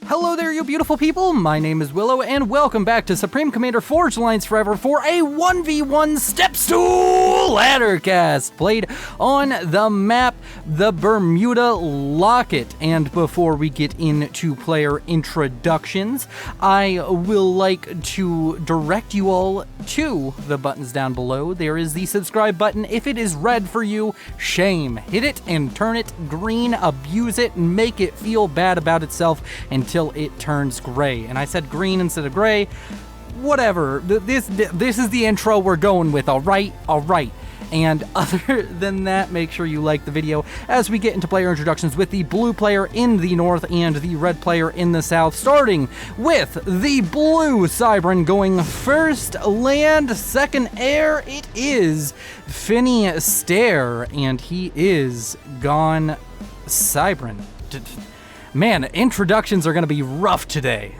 Hello there, you beautiful people. My name is Willow, and welcome back to Supreme Commander Forged Alliance Forever for a 1v1 Step-Stool ladder cast played on the map, the Bermuda Locket. And before we get into player introductions, I will like to direct you all to the buttons down below. There is the subscribe button. If it is red for you, shame. Hit it and turn it green, abuse it, and make it feel bad about itself until it turns gray. And I said green instead of gray. Whatever. This is the intro we're going with, alright? Alright. And other than that, make sure you like the video as we get into player introductions with the blue player in the north and the red player in the south, starting with the blue Cybran going first land, second air. It is Finny Stare, and he is gone Cybran. Man, introductions are going to be rough today.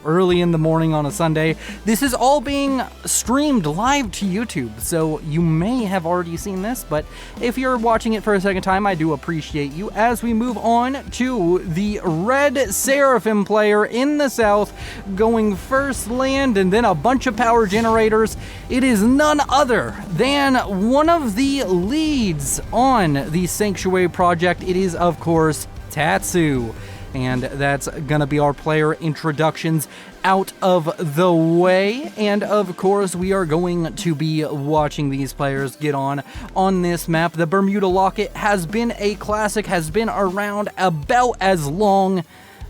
Early in the morning on a Sunday. This is all being streamed live to YouTube, so you may have already seen this, but if you're watching it for a second time, I do appreciate you. As we move on to the red Seraphim player in the south, going first land and then a bunch of power generators. It is none other than one of the leads on the Sanctuary project. It is, of course, Tatsu. And that's gonna be our player introductions out of the way. And of course, we are going to be watching these players get on this map. The Bermuda Locket has been a classic, has been around about as long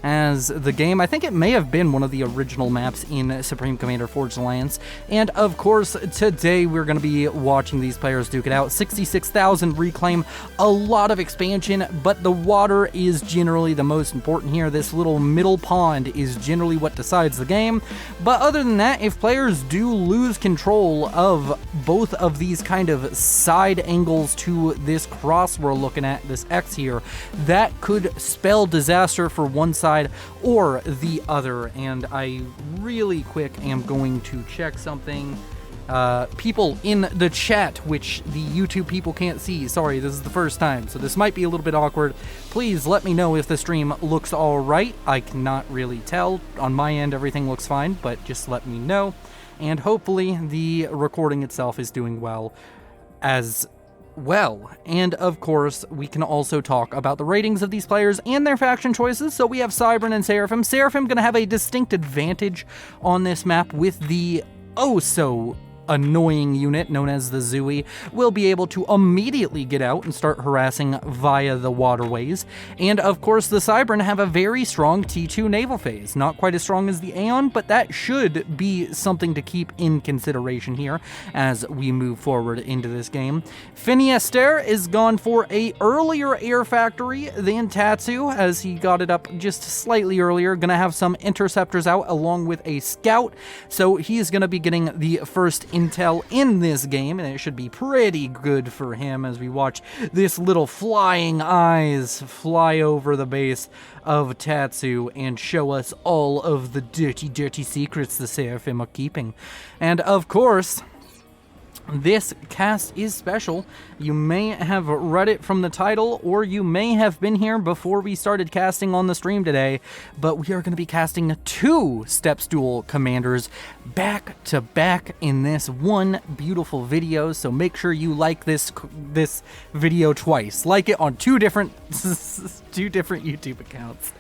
as the game. I think it may have been one of the original maps in Supreme Commander Forged Alliance. And of course, today we're going to be watching these players duke it out. 66,000 reclaim, a lot of expansion, but the water is generally the most important here. This little middle pond is generally what decides the game. But other than that, if players do lose control of both of these kind of side angles to this cross we're looking at, this X here, that could spell disaster for one side or the other. And I really quick am going to check something. People in the chat, which the YouTube people can't see, sorry, this is the first time, so this might be a little bit awkward. Please let me know if the stream looks alright. I cannot really tell. On my end, everything looks fine, but just let me know. And hopefully the recording itself is doing well as well. And of course, we can also talk about the ratings of these players and their faction choices. So we have Cybran and Seraphim. Seraphim going to have a distinct advantage on this map with the oh-so annoying unit known as the Zooey. Will be able to immediately get out and start harassing via the waterways. And of course, the Cybran have a very strong T2 naval phase. Not quite as strong as the Aeon, but that should be something to keep in consideration here as we move forward into this game. Finiester is gone for a earlier air factory than Tatsu, as he got it up just slightly earlier. Gonna have some interceptors out along with a scout, so he's gonna be getting the first intel in this game, and it should be pretty good for him as we watch this little flying eyes fly over the base of Tatsu and show us all of the dirty secrets the Seraphim are keeping. And of course, this cast is special. You may have read it from the title, or you may have been here before we started casting on the stream today, but we are going to be casting two Step-Stool commanders back to back in this one beautiful video. So make sure you like this video twice. Like it on two different YouTube accounts.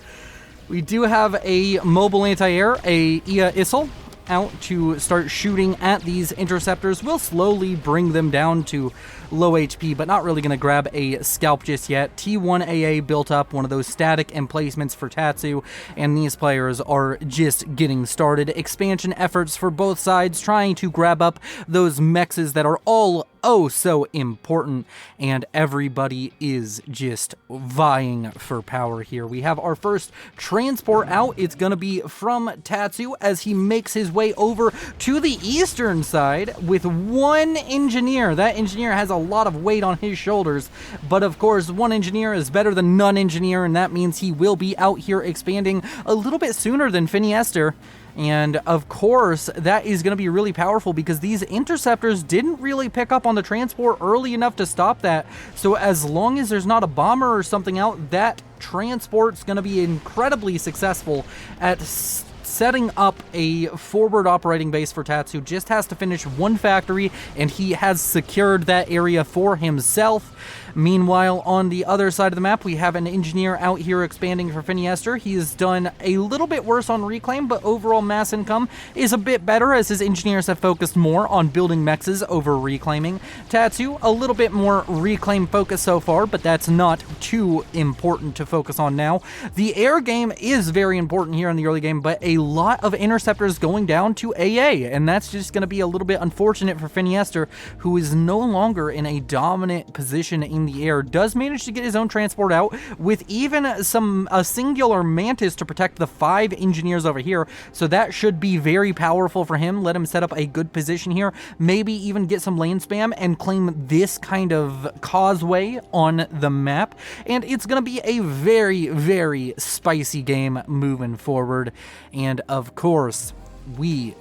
We do have a mobile anti-air, a Ia Issel, out to start shooting at these interceptors. We'll slowly bring them down to low HP, but not really going to grab a scalp just yet. T1AA built up, one of those static emplacements for Tatsu, and these players are just getting started. Expansion efforts for both sides, trying to grab up those mexes that are all oh so important, and everybody is just vying for power here. We have our first transport out. It's going to be from Tatsu as he makes his way over to the eastern side with one engineer. That engineer has a lot of weight on his shoulders, but of course one engineer is better than none engineer, and that means he will be out here expanding a little bit sooner than Finiester. And of course, that is going to be really powerful because these interceptors didn't really pick up on the transport early enough to stop that. So as long as there's not a bomber or something out, that transport's going to be incredibly successful at setting up a forward operating base for Tatsu. Just has to finish one factory, and he has secured that area for himself. Meanwhile, on the other side of the map, we have an engineer out here expanding for Finiester. He has done a little bit worse on reclaim, but overall mass income is a bit better as his engineers have focused more on building mexes over reclaiming. Tatsu, a little bit more reclaim focus so far, but that's not too important to focus on now. The air game is very important here in the early game, but a lot of interceptors going down to AA, and that's just going to be a little bit unfortunate for Finiester, who is no longer in a dominant position in the air. Does manage to get his own transport out with even a singular mantis to protect the 5 engineers over here, so that should be very powerful for him. Let him set up a good position here, maybe even get some lane spam and claim this kind of causeway on the map, and it's going to be a very, very spicy game moving forward. And of course, we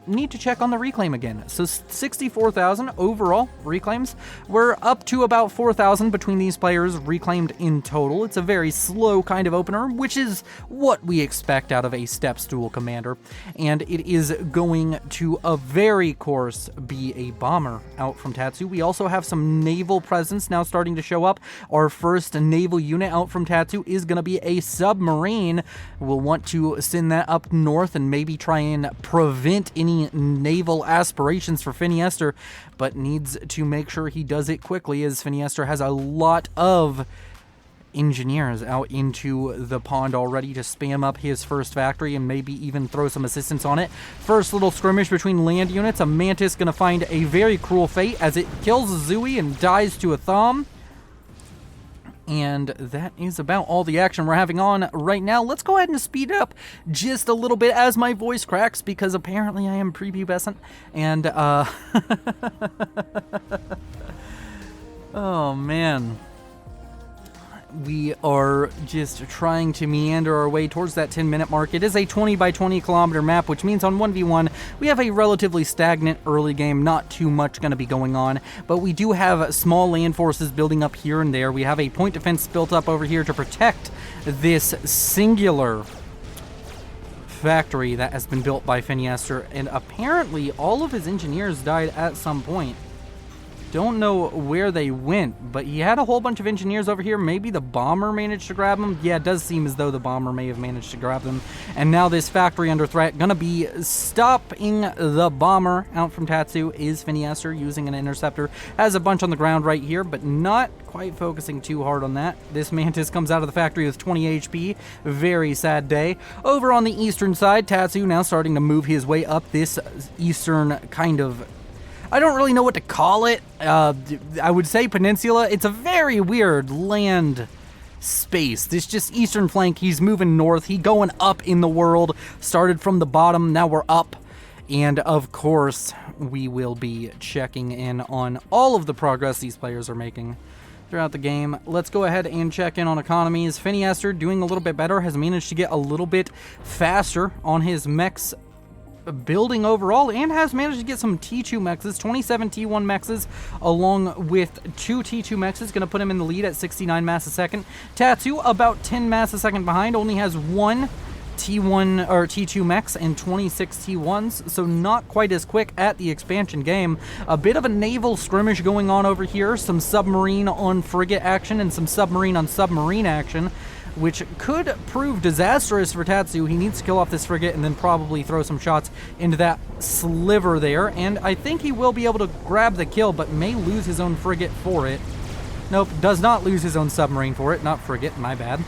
need to check on the reclaim again. So 64,000 overall reclaims. We're up to about 4,000 between these players reclaimed in total. It's a very slow kind of opener, which is what we expect out of a Step-Stool commander. And it is going to, of very course, be a bomber out from Tatsu. We also have some naval presence now starting to show up. Our first naval unit out from Tatsu is going to be a submarine. We'll want to send that up north and maybe try and prevent any naval aspirations for Finiester, but needs to make sure he does it quickly, as Finiester has a lot of engineers out into the pond already to spam up his first factory and maybe even throw some assistance on it. First little skirmish between land units. A mantis going to find a very cruel fate as it kills a Zooey and dies to a Thom. And that is about all the action we're having on right now. Let's go ahead and speed it up just a little bit as my voice cracks, because apparently I am prepubescent. And, oh man. We are just trying to meander our way towards that 10-minute mark. It is a 20 by 20 kilometer map, which means on 1v1 we have a relatively stagnant early game, not too much going to be going on, but we do have small land forces building up here and there. We have a point defense built up over here to protect this singular factory that has been built by Finiester, and apparently all of his engineers died at some point. Don't know where they went, but he had a whole bunch of engineers over here. Maybe the bomber managed to grab them. Yeah, it does seem as though the bomber may have managed to grab them. And now this factory under threat. Gonna be stopping the bomber out from Tatsu is Finiester using an interceptor. Has a bunch on the ground right here, but not quite focusing too hard on that. This mantis comes out of the factory with 20 HP. Very sad day. Over on the eastern side, Tatsu now starting to move his way up this eastern kind of, I don't really know what to call it. I would say peninsula. It's a very weird land space. This just eastern flank. He's moving north. He going up in the world. Started from the bottom. Now we're up. And of course, we will be checking in on all of the progress these players are making throughout the game. Let's go ahead and check in on economies. Finiester doing a little bit better. Has managed to get a little bit faster on his mechs building overall, and has managed to get some T2 mexes, 27 T1 mexes, along with 2 T2 mexes, going to put him in the lead at 69 mass a second. Tatsu, about 10 mass a second behind, only has 1 T1 or T2 mechs and 26 T1s, so not quite as quick at the expansion game. A bit of a naval skirmish going on over here, some submarine on frigate action and some submarine on submarine action, which could prove disastrous for Tatsu. He needs to kill off this frigate and then probably throw some shots into that sliver there, and I think he will be able to grab the kill, but may lose his own frigate for it. Nope, does not lose his own submarine for it, not frigate, my bad.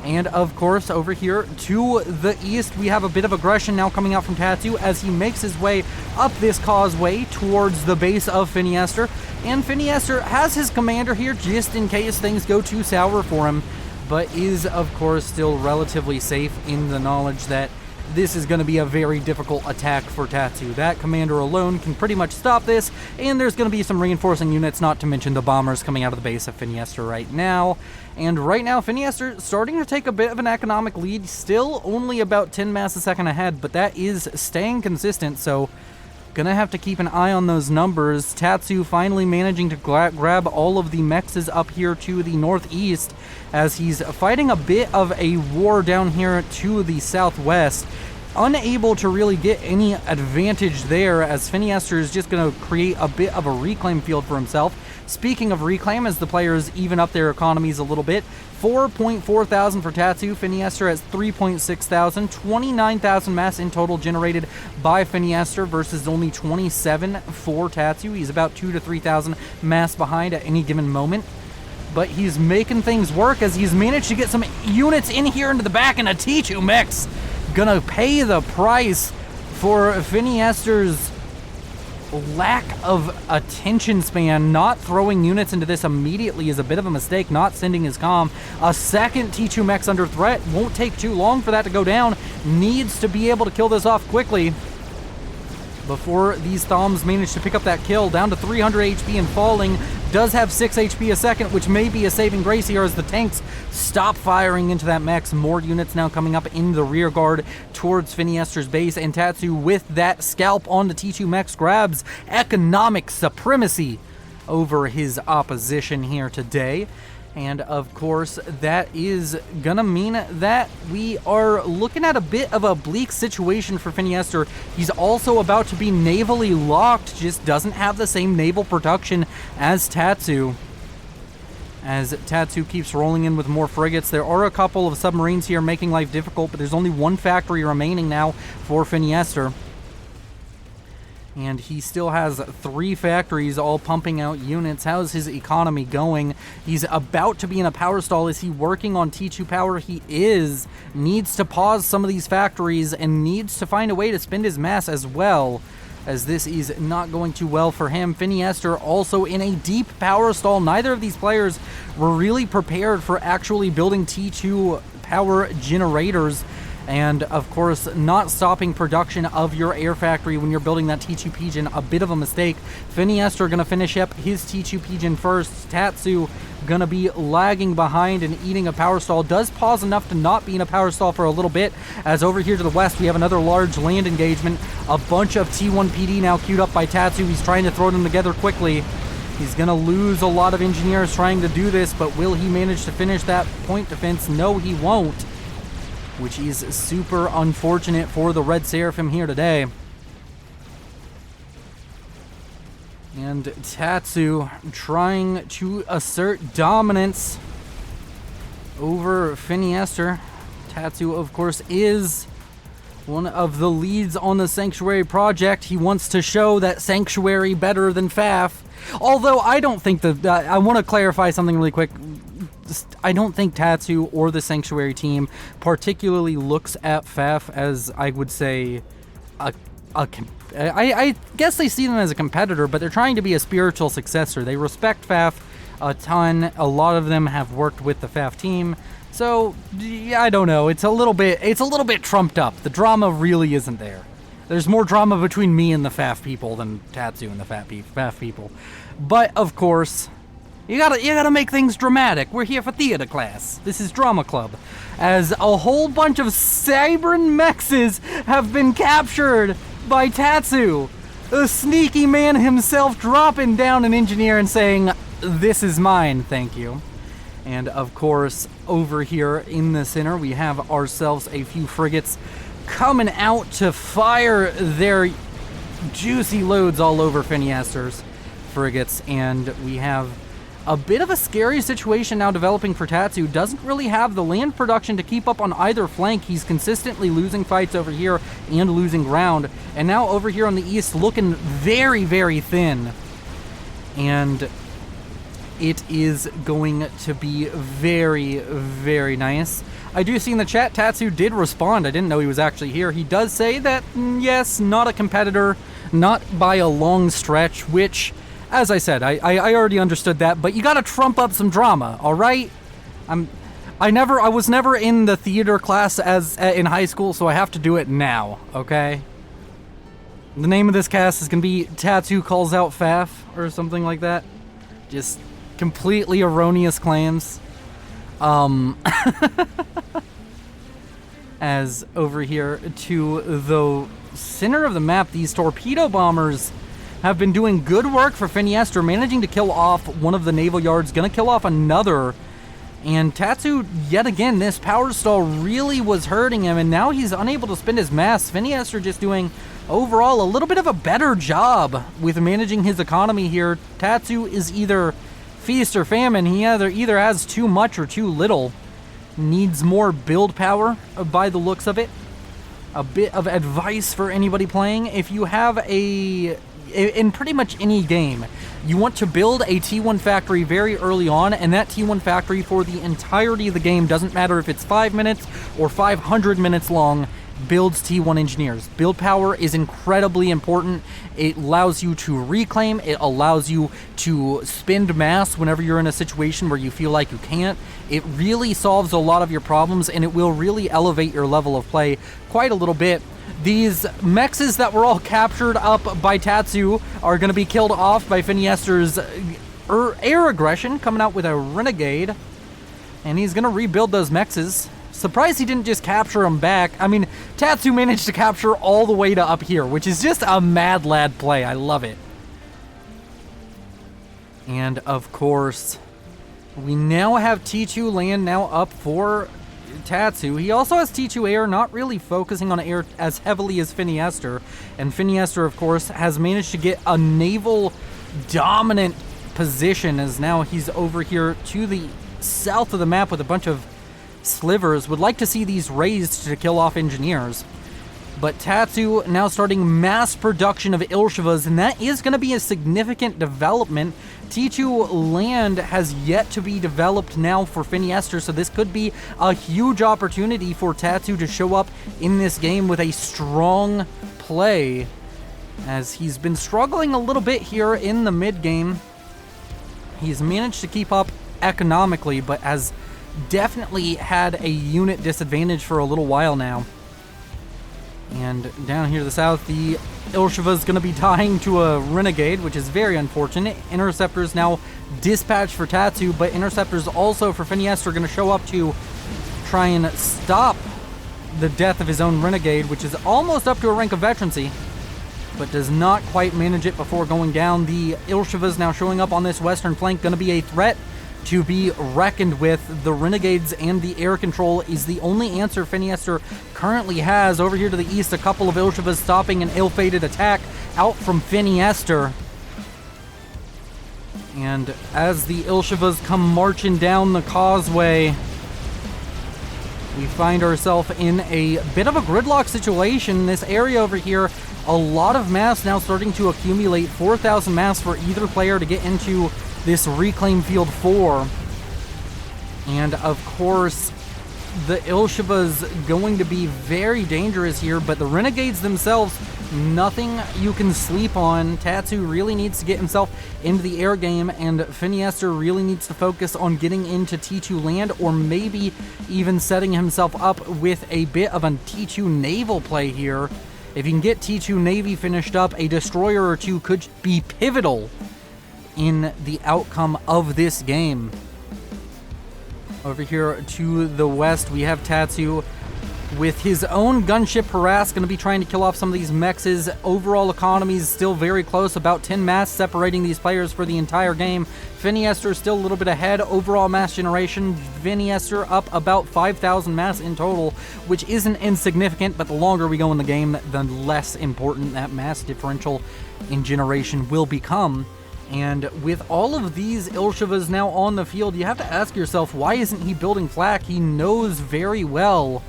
And of course, over here to the east, we have a bit of aggression now coming out from Tatsu as he makes his way up this causeway towards the base of Finiester. And Finiester has his commander here just in case things go too sour for him, but is, of course, still relatively safe in the knowledge that this is going to be a very difficult attack for Tatsu. That commander alone can pretty much stop this, and there's going to be some reinforcing units, not to mention the bombers coming out of the base of Finiester right now. And right now, Finiester starting to take a bit of an economic lead, still only about 10 mass a second ahead, but that is staying consistent, so gonna have to keep an eye on those numbers. Tatsu finally managing to grab all of the mexes up here to the northeast as he's fighting a bit of a war down here to the southwest. Unable to really get any advantage there as Finiester is just going to create a bit of a reclaim field for himself. Speaking of reclaim, as the players even up their economies a little bit, 4.4 thousand for Tatsu, Finiester has 3.6 thousand, 29,000 mass in total generated by Finiester versus only 27 for Tatsu. He's about 2 to 3,000 mass behind at any given moment. But he's making things work as he's managed to get some units in here into the back, and a T2 mix gonna pay the price for Finiester's lack of attention span. Not throwing units into this immediately is a bit of a mistake, not sending his comm. A second T2 mech under threat, won't take too long for that to go down. Needs to be able to kill this off quickly before these Thoms manage to pick up that kill. Down to 300 HP and falling. Does have 6 HP a second, which may be a saving grace here as the tanks stop firing into that mech. More units now coming up in the rear guard towards Finiester's base, and Tatsu with that scalp on the T2 mechs grabs economic supremacy over his opposition here today. And of course, that is gonna mean that we are looking at a bit of a bleak situation for Finiester. He's also about to be navally locked, just doesn't have the same naval production as Tatsu. As Tatsu keeps rolling in with more frigates, there are a couple of submarines here making life difficult, but there's only one factory remaining now for Finiester. And he still has 3 factories all pumping out units. How's his economy going? He's about to be in a power stall. Is he working on T2 power? He is. Needs to pause some of these factories and needs to find a way to spend his mass as well, as this is not going too well for him. Finiester also in a deep power stall. Neither of these players were really prepared for actually building T2 power generators. And of course, not stopping production of your air factory when you're building that T2 Pigeon, a bit of a mistake. Finiester gonna finish up his T2 Pigeon first. Tatsu gonna be lagging behind and eating a power stall. Does pause enough to not be in a power stall for a little bit, as over here to the west we have another large land engagement. A bunch of T1 PD now queued up by Tatsu. He's trying to throw them together quickly. He's gonna lose a lot of engineers trying to do this, but will he manage to finish that point defense? No, he won't, which is super unfortunate for the Red Seraphim here today. And Tatsu trying to assert dominance over Finiester. Tatsu, of course, is one of the leads on the Sanctuary project. He wants to show that Sanctuary better than FAF. Although I don't think that... I want to clarify something really quick. I don't think Tatsu or the Sanctuary team particularly looks at FAF as, I would say, I guess they see them as a competitor, but they're trying to be a spiritual successor. They respect FAF a ton. A lot of them have worked with the FAF team. So, yeah, I don't know. It's a little bit trumped up. The drama really isn't there. There's more drama between me and the FAF people than Tatsu and the FAF people. But, of course, you gotta make things dramatic. We're here for theater class. This is drama club. As a whole bunch of Cybran mexes have been captured by Tatsu. The sneaky man himself dropping down an engineer and saying, "This is mine, thank you." And of course, over here in the center, we have ourselves a few frigates coming out to fire their juicy loads all over Finiester's frigates. And we have a bit of a scary situation now developing for Tatsu. Doesn't really have the land production to keep up on either flank. He's consistently losing fights over here and losing ground. And now over here on the east, looking very, very thin. And it is going to be very, very nice. I do see in the chat, Tatsu did respond. I didn't know he was actually here. He does say that, yes, not a competitor, not by a long stretch, which, as I said, I already understood that, but you gotta trump up some drama, all right? I was never in the theater class in high school, so I have to do it now, okay? The name of this cast is gonna be Tatsu Calls Out FAF, or something like that. Just completely erroneous claims. As over here to the center of the map, these torpedo bombers have been doing good work for Finiester, managing to kill off one of the naval yards, gonna kill off another. And Tatsu, yet again, this power stall really was hurting him, and now he's unable to spend his mass. Finiester just doing, overall, a little bit of a better job with managing his economy here. Tatsu is either feast or famine. He either has too much or too little. Needs more build power by the looks of it. A bit of advice for anybody playing: if you have in pretty much any game, you want to build a T1 factory very early on, and that T1 factory for the entirety of the game, doesn't matter if it's 5 minutes or 500 minutes long, builds T1 engineers. Build power is incredibly important. It allows you to reclaim, it allows you to spend mass whenever you're in a situation where you feel like you can't. It really solves a lot of your problems, and it will really elevate your level of play quite a little bit. These mexes that were all captured up by Tatsu are going to be killed off by Finiester's air aggression, coming out with a renegade, and he's going to rebuild those mexes. Surprised he didn't just capture them back. I mean, Tatsu managed to capture all the way to up here, which is just a mad lad play. I love it. And of course, we now have T2 land now up for Tatsu. He also has T2 air, not really focusing on air as heavily as Finiester. And Finiester, of course, has managed to get a naval dominant position, as now he's over here to the south of the map with a bunch of slivers. Would like to see these raised to kill off engineers. But Tatsu now starting mass production of Ilshivas, and that is going to be a significant development. T2 land has yet to be developed now for Finiester, so this could be a huge opportunity for Tatsu to show up in this game with a strong play, as he's been struggling a little bit here in the mid-game. He's managed to keep up economically, but has definitely had a unit disadvantage for a little while now. And down here to the south, the Ilshiva is going to be dying to a renegade, which is very unfortunate. Interceptors now dispatched for Tatsu, but interceptors also for Finiester are going to show up to try and stop the death of his own renegade, which is almost up to a rank of veterancy, but does not quite manage it before going down. The Ilshiva is now showing up on this western flank, going to be a threat to be reckoned with. The renegades and the air control is the only answer Finiester currently has. Over here to the east, a couple of Ilshivas stopping an ill-fated attack out from Finiester. And as the Ilshivas come marching down the causeway, we find ourselves in a bit of a gridlock situation. This area over here, a lot of mass now starting to accumulate. 4,000 mass for either player to get into this reclaim field 4. And of course, the Ilshiva's going to be very dangerous here, but the renegades themselves, nothing you can sleep on. Tatsu really needs to get himself into the air game, and Finiester really needs to focus on getting into T2 land, or maybe even setting himself up with a bit of a T2 naval play here. If you can get T2 Navy finished up, a destroyer or two could be pivotal in the outcome of this game. Over here to the west, we have Tatsu with his own gunship harass, going to be trying to kill off some of these mexes. Overall economy is still very close, about 10 mass separating these players for the entire game. Finiester is still a little bit ahead. Overall mass generation, Finiester up about 5,000 mass in total, which isn't insignificant, but the longer we go in the game, the less important that mass differential in generation will become. And with all of these Ilshivas now on the field, you have to ask yourself, why isn't he building flak? He knows very well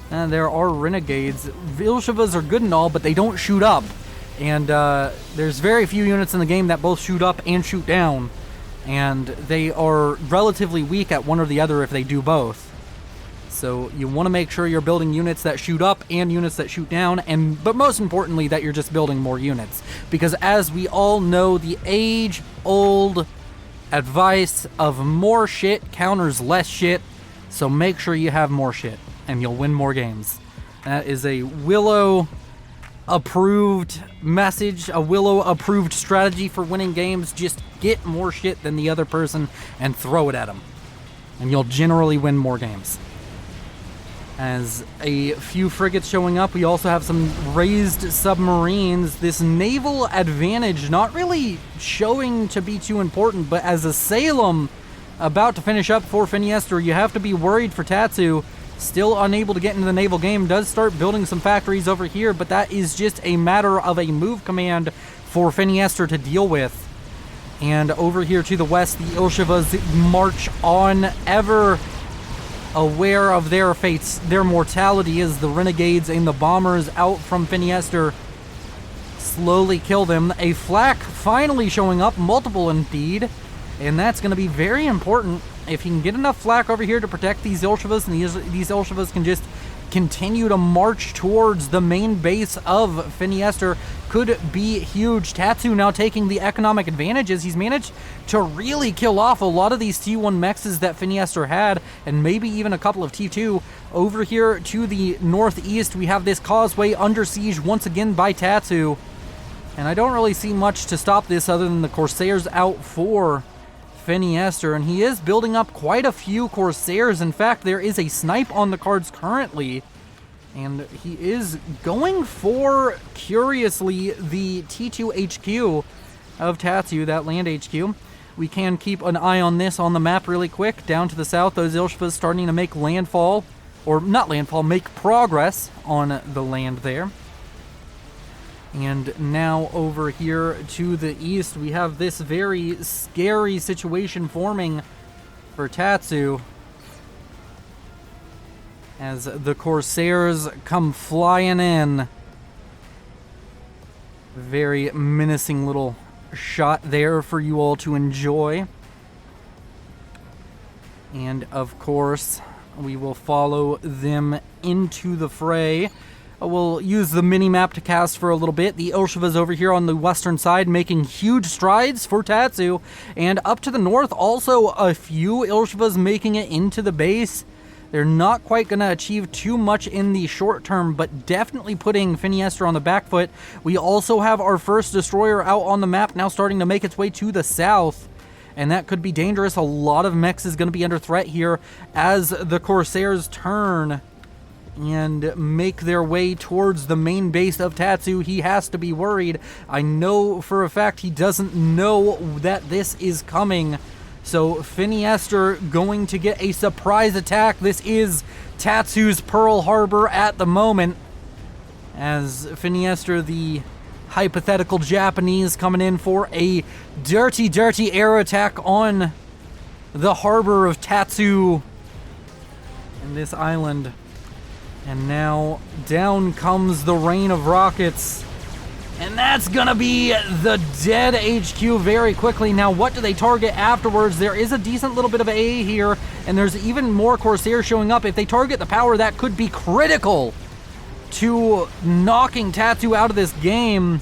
there are renegades. Ilshivas are good and all, but they don't shoot up. And there's very few units in the game that both shoot up and shoot down. And they are relatively weak at one or the other if they do both. So you want to make sure you're building units that shoot up and units that shoot down, but most importantly that you're just building more units. Because as we all know, the age-old advice of more shit counters less shit, so make sure you have more shit, and you'll win more games. That is a Willow-approved message, a Willow-approved strategy for winning games. Just get more shit than the other person and throw it at them. and you'll generally win more games. As a few frigates showing up, we also have some raised submarines. This naval advantage not really showing to be too important, but as a Salem about to finish up for Finiester, you have to be worried for Tatsu. Still unable to get into the naval game, does start building some factories over here, but that is just a matter of a move command for Finiester to deal with. And over here to the west, the Ilshivas march on, ever aware of their fates, their mortality, as the renegades and the bombers out from Finiester slowly kill them. A flak finally showing up, multiple indeed, and that's going to be very important. If he can get enough flak over here to protect these Ilshivas, and these Ilshivas can just continue to march towards the main base of Finiester, could be huge. Tatsu now taking the economic advantages. He's managed to really kill off a lot of these T1 mexes that Finiester had, and maybe even a couple of T2. Over here to the northeast, we have this causeway under siege once again by Tatsu, and I don't really see much to stop this other than the Corsairs out for Finiester, and he is building up quite a few Corsairs. In fact, there is a snipe on the cards currently, and he is going for, curiously, the T2 HQ of Tatsu, that land HQ. We can keep an eye on this on the map really quick. Down to the south, those Ilshivas starting to make landfall, or not landfall, make progress on the land there. And now over here to the east, we have this very scary situation forming for Tatsu, as the Corsairs come flying in. Very menacing little shot there for you all to enjoy. And of course, we will follow them into the fray. We'll use the mini-map to cast for a little bit. The Ilshivas over here on the western side making huge strides for Tatsu. And up to the north, also a few Ilshivas making it into the base. They're not quite going to achieve too much in the short term, but definitely putting Finiester on the back foot. We also have our first destroyer out on the map now, starting to make its way to the south. And that could be dangerous. A lot of mechs is going to be under threat here as the Corsairs turn and make their way towards the main base of Tatsu. He has to be worried. I know for a fact he doesn't know that this is coming. So Finiester going to get a surprise attack. This is Tatsu's Pearl Harbor at the moment, as Finiester, the hypothetical Japanese, coming in for a dirty, dirty air attack on the harbor of Tatsu in this island. And now down comes the rain of rockets. And that's gonna be the dead HQ very quickly. Now, what do they target afterwards? There is a decent little bit of A here, and there's even more Corsairs showing up. If they target the power, that could be critical to knocking Tatsu out of this game.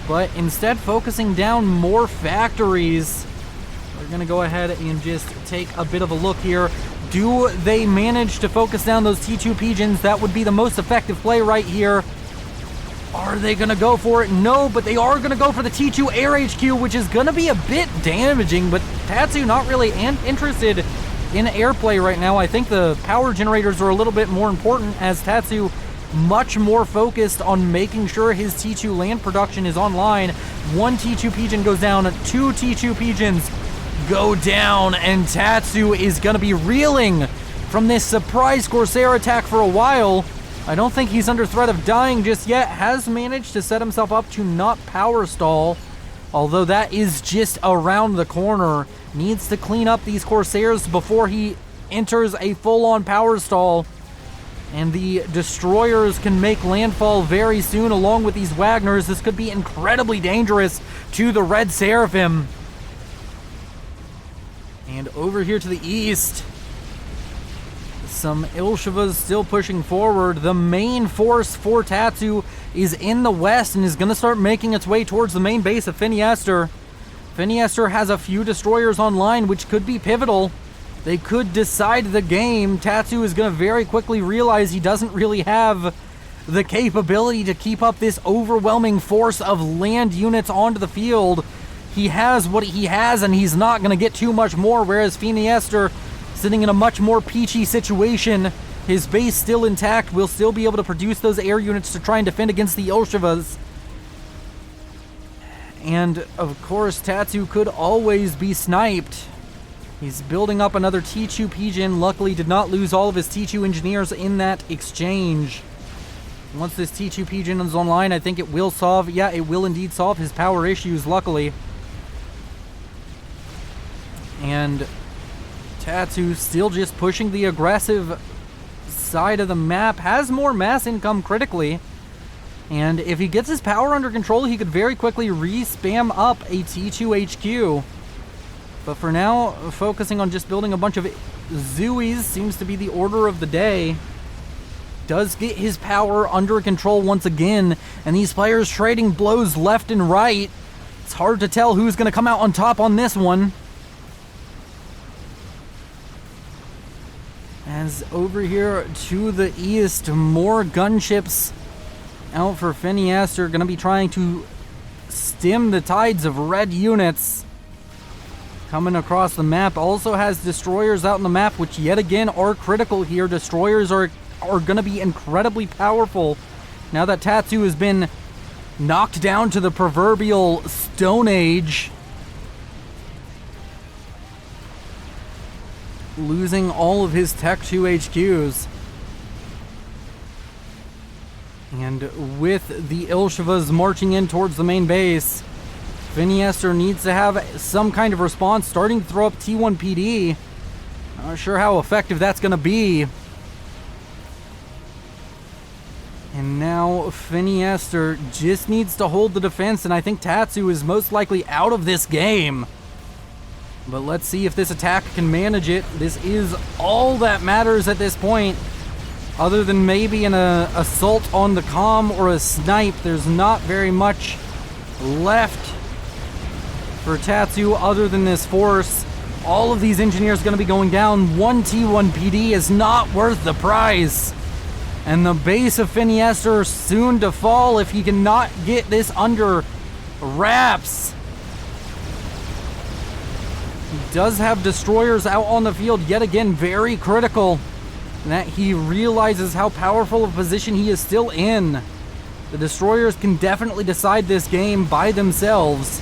But instead, focusing down more factories. We're gonna go ahead and just take a bit of a look here. Do they manage to focus down those T2 pigeons? That would be the most effective play right here. Are they going to go for it? No, but they are going to go for the T2 Air HQ, which is going to be a bit damaging, but Tatsu not really interested in airplay right now. I think the power generators are a little bit more important, as Tatsu much more focused on making sure his T2 land production is online. One T2 pigeon goes down, two T2 pigeons go down, and Tatsu is going to be reeling from this surprise Corsair attack for a while. I don't think he's under threat of dying just yet. Has managed to set himself up to not power stall, although that is just around the corner. Needs to clean up these Corsairs before he enters a full-on power stall. And the destroyers can make landfall very soon along with these Wagners. This could be incredibly dangerous to the Red Seraphim. And over here to the east, some Ilshivas still pushing forward. The main force for Tatsu is in the west and is going to start making its way towards the main base of Finiester. Finiester has a few destroyers online, which could be pivotal. They could decide the game. Tatsu is going to very quickly realize he doesn't really have the capability to keep up this overwhelming force of land units onto the field. He has what he has, and he's not going to get too much more, whereas Finiester sitting in a much more peachy situation. His base still intact, will still be able to produce those air units to try and defend against the Ilshivas. And, of course, Tatsu could always be sniped. He's building up another T2 Pigeon. Luckily, did not lose all of his T2 engineers in that exchange. Once this T2 Pigeon is online, I think it will solve... Yeah, it will indeed solve his power issues, luckily. And Tatsu still just pushing the aggressive side of the map. Has more mass income critically. And if he gets his power under control, he could very quickly re-spam up a T2 HQ. But for now, focusing on just building a bunch of Zooies seems to be the order of the day. Does get his power under control once again, and these players trading blows left and right. It's hard to tell who's going to come out on top on this one. As over here to the east, more gunships out for Phineas are going to be trying to stem the tides of red units coming across the map. Also has destroyers out in the map, which yet again are critical here. Destroyers are going to be incredibly powerful now that Tatsu has been knocked down to the proverbial Stone Age, losing all of his Tech 2 HQs. And with the Ilshivas marching in towards the main base, Phineaster needs to have some kind of response, starting to throw up T1 PD. Not sure how effective that's going to be. And now Phineaster just needs to hold the defense, and I think Tatsu is most likely out of this game. But let's see if this attack can manage it. This is all that matters at this point. Other than maybe an assault on the comm or a snipe, there's not very much left for Tatsu other than this force. All of these engineers going to be going down. One T1 PD is not worth the price. And the base of Phineaster soon to fall if he cannot get this under wraps. He does have destroyers out on the field, yet again very critical that he realizes how powerful a position he is still in. The destroyers can definitely decide this game by themselves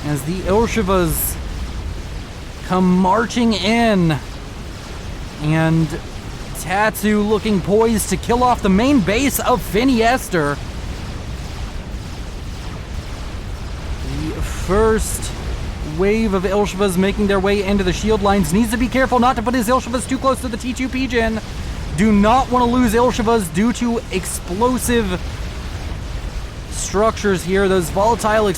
as the Ilshivas come marching in, and Tatsu looking poised to kill off the main base of Phineaster. The first wave of Ilshivas making their way into the shield lines. Needs to be careful not to put his Ilshivas too close to the T2 Pigeon. Do not want to lose Ilshivas due to explosive structures here. Those volatile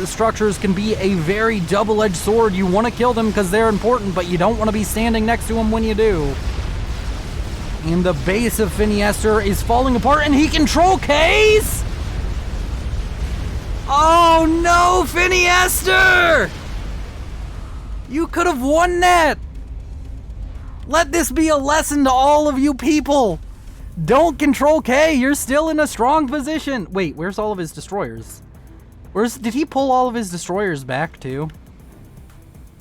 structures can be a very double-edged sword. You want to kill them because they're important, but you don't want to be standing next to them when you do. And the base of Phineaster is falling apart, and he control Ks? Oh no, Phineaster! You could have won that! Let this be a lesson to all of you people! Don't control K, you're still in a strong position! Wait, where's all of his destroyers? Did he pull all of his destroyers back too?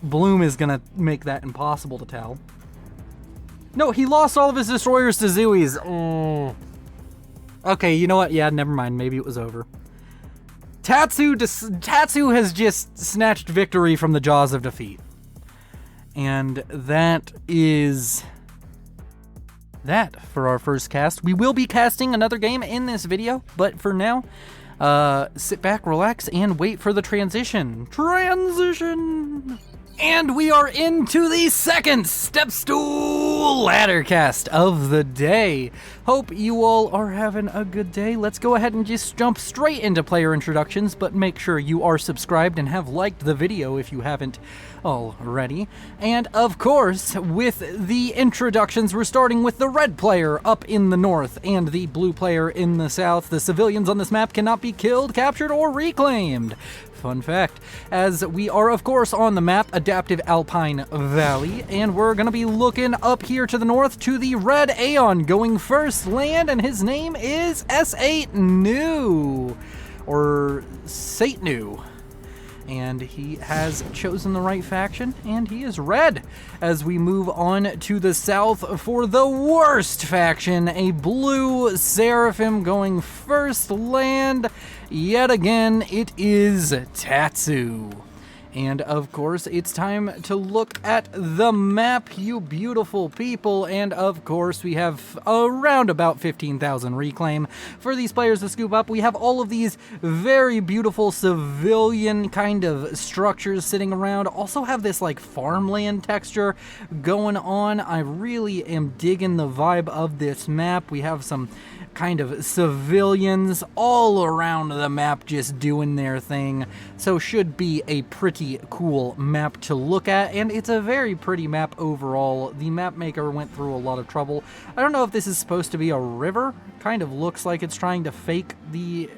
Bloom is gonna make that impossible to tell. No, he lost all of his destroyers to Zooies. Oh. Okay, you know what? Yeah, never mind. Maybe it was over. Tatsu has just snatched victory from the jaws of defeat. And that is that for our first cast. We will be casting another game in this video, but for now, sit back, relax, and wait for the transition. And we are into the second Step-Stool ladder cast of the day. Hope you all are having a good day. Let's go ahead and just jump straight into player introductions, but make sure you are subscribed and have liked the video if you haven't already. And of course, with the introductions, we're starting with the red player up in the north and the blue player in the south. The civilians on this map cannot be killed, captured, or reclaimed. Fun fact, as we are of course on the map Adaptive Alpine Valley, and we're gonna be looking up here to the north to the red Aeon going first land, and his name is S8 New, or Satnu. And he has chosen the right faction, and he is red. As we move on to the south for the worst faction, a blue Seraphim going first land. Yet again, it is Tatsu. And of course, it's time to look at the map, you beautiful people. And of course, we have around about 15,000 reclaim for these players to scoop up. We have all of these very beautiful civilian kind of structures sitting around. Also have this like farmland texture going on. I really am digging the vibe of this map. We have some kind of civilians all around the map just doing their thing, so should be a pretty cool map to look at, and it's a very pretty map overall. The map maker went through a lot of trouble. I don't know if this is supposed to be a river. Kind of looks like it's trying to fake the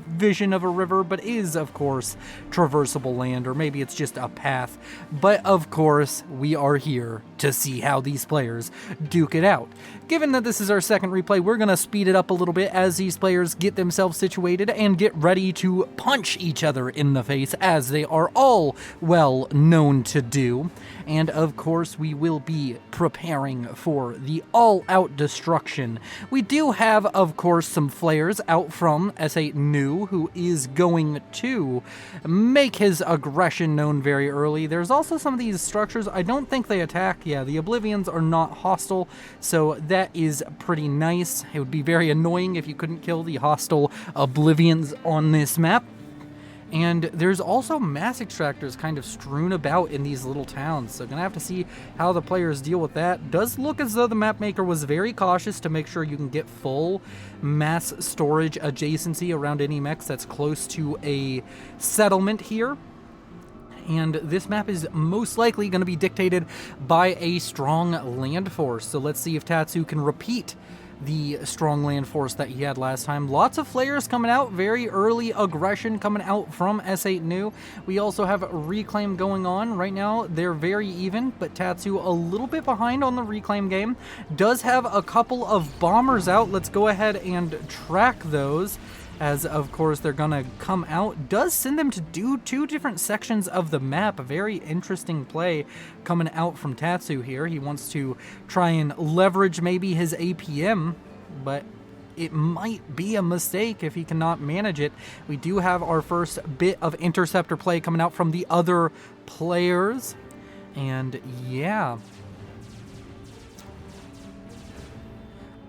vision of a river, but is of course traversable land, or maybe it's just a path. But of course, we are here to see how these players duke it out. Given that this is our second replay, we're gonna speed it up a little bit as these players get themselves situated and get ready to punch each other in the face, as they are all well known to do. And of course, we will be preparing for the all-out destruction. We do have, of course, some flares out from S8 New, who is going to make his aggression known very early. There's also some of these structures. I don't think they attack. Yeah, the Oblivions are not hostile, so that is pretty nice. It would be very annoying if you couldn't kill the hostile Oblivions on this map. And there's also mass extractors kind of strewn about in these little towns, so gonna have to see how the players deal with that. Does look as though the map maker was very cautious to make sure you can get full mass storage adjacency around any mechs that's close to a settlement here. And this map is most likely going to be dictated by a strong land force, so let's see if Tatsu can repeat the strong land force that he had last time. Lots of flares coming out, very early aggression coming out from S8 New. We also have reclaim going on right now. They're very even, but Tatsu a little bit behind on the reclaim game. Does have a couple of bombers out. Let's go ahead and track those, as of course they're gonna come out. Does send them to do two different sections of the map. A very interesting play coming out from Tatsu here. He wants to try and leverage maybe his APM, but it might be a mistake if he cannot manage it. We do have our first bit of interceptor play coming out from the other players, and yeah,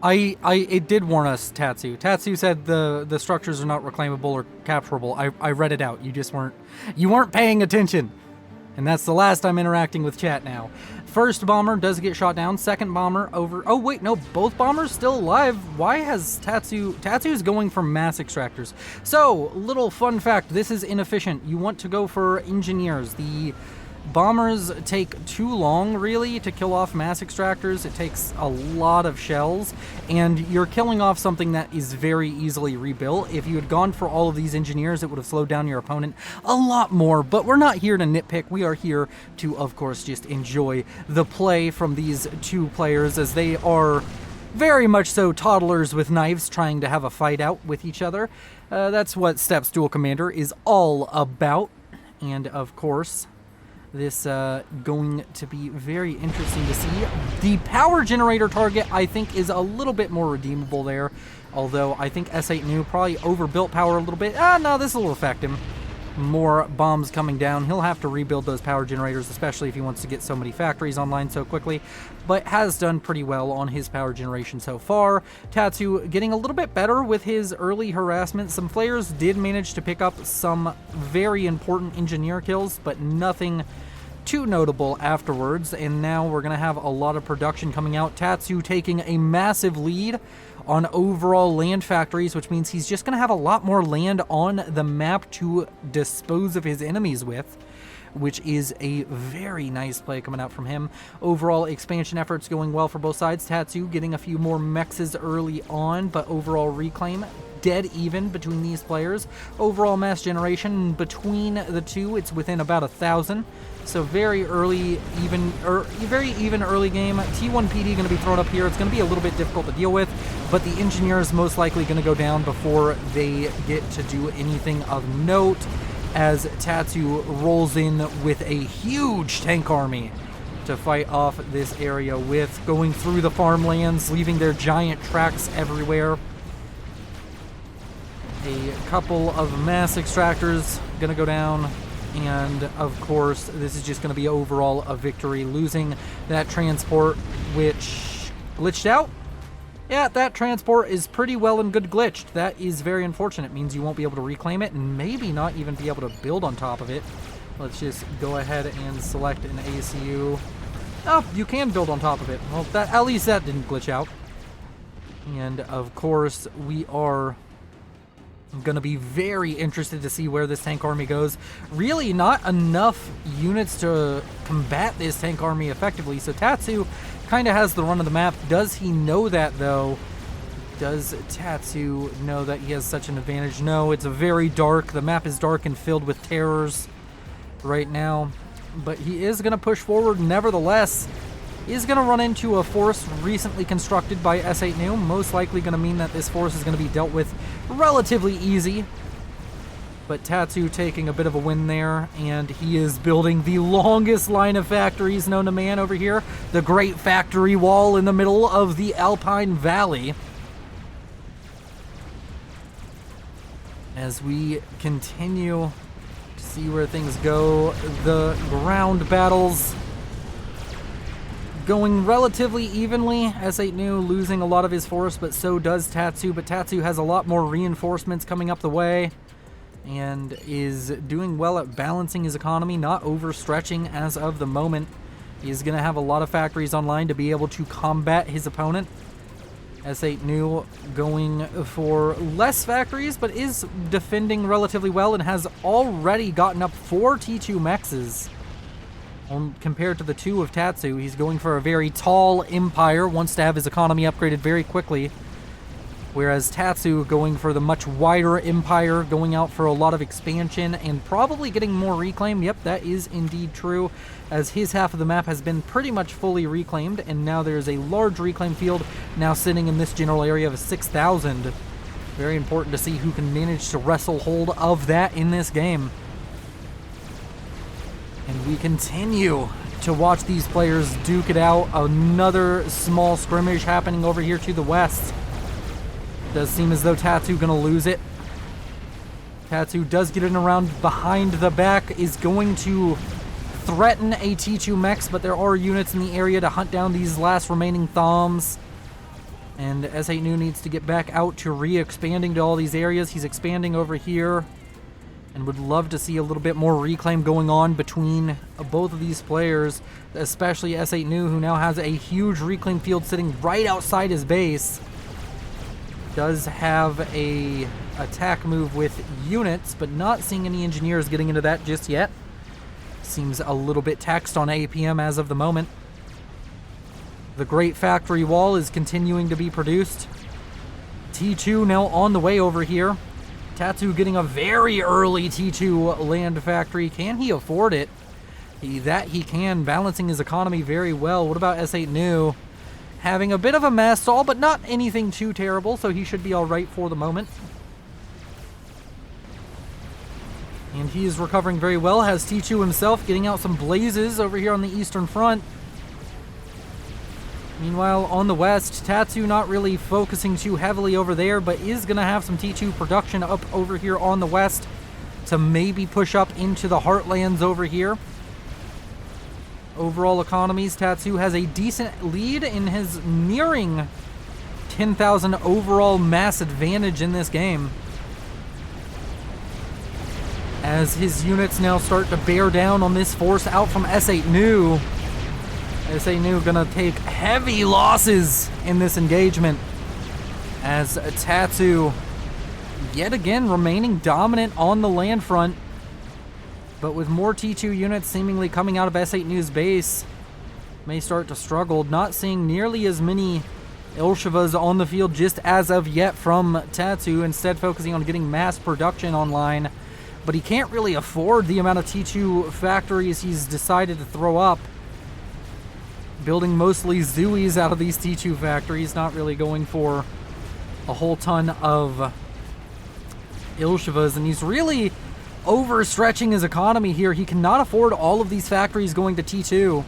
it did warn us, Tatsu. Tatsu said the structures are not reclaimable or capturable. I read it out. You weren't paying attention. And that's the last I'm interacting with chat now. First bomber does get shot down. Second bomber over. Oh wait, no, both bombers still alive. Why has Tatsu's going for mass extractors. So, little fun fact, this is inefficient. You want to go for engineers. The bombers take too long, really, to kill off mass extractors. It takes a lot of shells, and you're killing off something that is very easily rebuilt. If you had gone for all of these engineers, it would have slowed down your opponent a lot more, but we're not here to nitpick. We are here to, of course, just enjoy the play from these two players, as they are very much so toddlers with knives trying to have a fight out with each other. That's what Step-Stool Commander is all about, and of course, this going to be very interesting to see. The power generator target, I think, is a little bit more redeemable there, although I think S8 New probably overbuilt power a little bit. No, this will affect him. More bombs coming down. He'll have to rebuild those power generators, especially if he wants to get so many factories online so quickly, but has done pretty well on his power generation so far. Tatsu getting a little bit better with his early harassment. Some flares did manage to pick up some very important engineer kills, but nothing too notable afterwards, and now we're going to have a lot of production coming out. Tatsu taking a massive lead on overall land factories, which means he's just going to have a lot more land on the map to dispose of his enemies with, which is a very nice play coming out from him. Overall expansion efforts going well for both sides. Tatsu getting a few more mexes early on, but overall reclaim dead even between these players. Overall mass generation between the two, it's within about 1,000. So very early, very even early game. T1 PD going to be thrown up here. It's going to be a little bit difficult to deal with, but the engineer is most likely going to go down before they get to do anything of note. as Tatsu rolls in with a huge tank army to fight off this area with, going through the farmlands, leaving their giant tracks everywhere. A couple of mass extractors gonna go down, and of course this is just gonna be overall a victory, losing that transport which glitched out. Yeah, that transport is pretty well and good glitched. That is very unfortunate. It means you won't be able to reclaim it and maybe not even be able to build on top of it. Let's just go ahead and select an ACU. Oh, you can build on top of it. Well, that, at least that didn't glitch out. And of course, we are going to be very interested to see where this tank army goes. Really not enough units to combat this tank army effectively, so Tatsu kind of has the run of the map. Does he know that, though? Does Tatsu know that he has such an advantage? No, it's very dark. The map is dark and filled with terrors right now, but he is going to push forward nevertheless. He is going to run into a force recently constructed by S8 New, most likely going to mean that this force is going to be dealt with relatively easy. But Tatsu taking a bit of a win there, and he is building the longest line of factories known to man over here. The Great Factory Wall in the middle of the Alpine Valley. As we continue to see where things go, the ground battles going relatively evenly. S8 New losing a lot of his force, but so does Tatsu. But Tatsu has a lot more reinforcements coming up the way, and is doing well at balancing his economy, not overstretching as of the moment. He's going to have a lot of factories online to be able to combat his opponent. S8 New going for less factories, but is defending relatively well and has already gotten up 4 T2 mexes. Compared to the 2 of Tatsu, he's going for a very tall empire, wants to have his economy upgraded very quickly. Whereas Tatsu going for the much wider empire, going out for a lot of expansion and probably getting more reclaim. Yep, that is indeed true, as his half of the map has been pretty much fully reclaimed, and now there's a large reclaim field now sitting in this general area of 6,000. Very important to see who can manage to wrestle hold of that in this game. And we continue to watch these players duke it out. Another small skirmish happening over here to the west. Does seem as though Tatsu gonna lose it. Tatsu does get in around behind the back, is going to threaten a T2 mechs, but there are units in the area to hunt down these last remaining Thoms. And S8 New needs to get back out to re-expanding to all these areas. He's expanding over here, and would love to see a little bit more reclaim going on between both of these players, especially S8 New, who now has a huge reclaim field sitting right outside his base. Does have a attack move with units, but not seeing any engineers getting into that just yet. Seems a little bit taxed on APM as of the moment. The Great Factory Wall is continuing to be produced. T2 now on the way over here. Tatsu getting a very early T2 land factory. Can he afford it? That he can, balancing his economy very well. What about S8 New? Having a bit of a mass stall, but not anything too terrible, so he should be alright for the moment. And he is recovering very well. Has T2 himself getting out some blazes over here on the eastern front. Meanwhile, on the west, Tatsu not really focusing too heavily over there, but is going to have some T2 production up over here on the west to maybe push up into the heartlands over here. Overall economies, Tatsu has a decent lead in his nearing 10,000 overall mass advantage in this game, as his units now start to bear down on this force out from S8 New. S8 New gonna take heavy losses in this engagement, as Tatsu yet again remaining dominant on the land front, but with more T2 units seemingly coming out of S8 New's base, may start to struggle. Not seeing nearly as many Ilshevas on the field just as of yet from Tatsu, instead focusing on getting mass production online. But he can't really afford the amount of T2 factories he's decided to throw up. Building mostly Zooies out of these T2 factories, not really going for a whole ton of Ilshevas, and he's really overstretching his economy here. He cannot afford all of these factories going to T2. It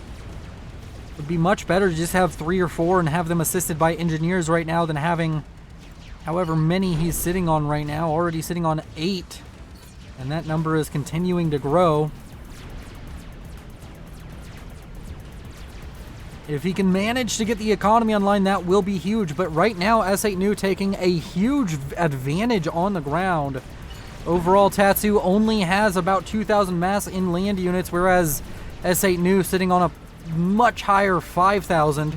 would be much better to just have 3 or 4 and have them assisted by engineers right now than having however many he's sitting on right now, already sitting on 8. And that number is continuing to grow. If he can manage to get the economy online, that will be huge. But right now, S8 New taking a huge advantage on the ground. Overall, Tatsu only has about 2,000 mass in land units, whereas S8 New sitting on a much higher 5,000.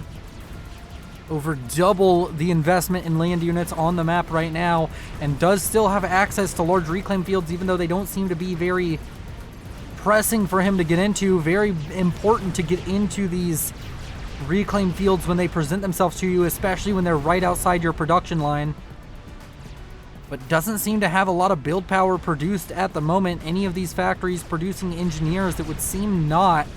Over double the investment in land units on the map right now, and does still have access to large reclaim fields, even though they don't seem to be very pressing for him to get into. Very important to get into these reclaim fields when they present themselves to you, especially when they're right outside your production line. But doesn't seem to have a lot of build power produced at the moment. Any of these factories producing engineers, it would seem not.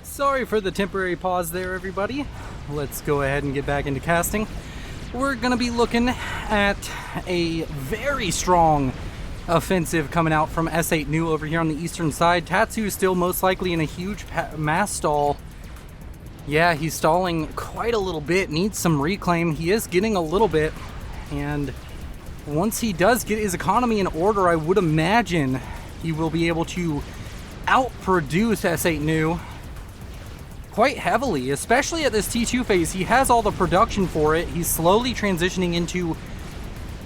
Sorry for the temporary pause there, everybody. Let's go ahead and get back into casting. We're going to be looking at a very strong offensive coming out from S8 New over here on the eastern side. Tatsu is still most likely in a huge mass stall. Yeah, he's stalling quite a little bit. Needs some reclaim. He is getting a little bit. And once he does get his economy in order, I would imagine he will be able to outproduce S8 New quite heavily, especially at this T2 phase. He has all the production for it. He's slowly transitioning into